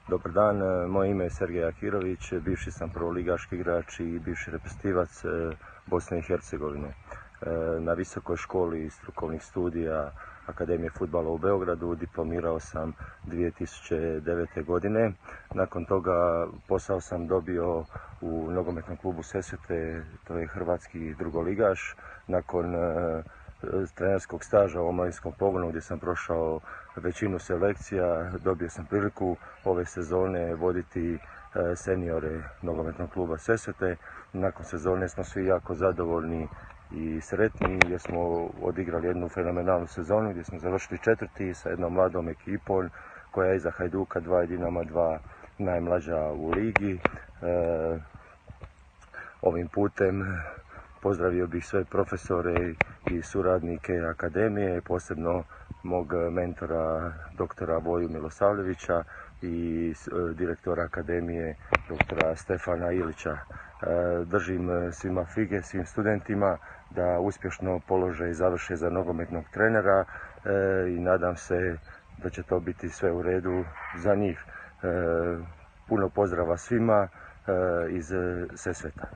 Dobar dan, moje ime je Sergej Akirović, bivši sam prvoligaški igrač i bivši reprezentativac Bosne i Hercegovine. Na Visokoj školi strukovnih studija Akademije fudbala u Beogradu diplomirao sam 2009. godine. Nakon toga posao sam dobio u nogometnom klubu Sesvete, to je hrvatski drugoligaš. Nakon trenerskog staža u omladinskom pogonu gdje sam prošao većinu selekcija, dobio sam priliku ove sezone voditi seniore nogometnog kluba Sesvete. Nakon sezone smo svi jako zadovoljni i sretni jer smo odigrali jednu fenomenalnu sezonu gdje smo završili 4. sa jednom mladom ekipom koja je iza Hajduka 2 i Dinama 2 najmlađa u ligi. Ovim putem pozdravio bih sve profesore i suradnike akademije, posebno mog mentora doktora Voju Milosavljevića i direktora akademije doktora Stefana Ilića. Držim svima fige, svim studentima da uspješno polože i završe za nogometnog trenera i nadam se da će to biti sve u redu za njih. Puno pozdrava svima iz Sesveta.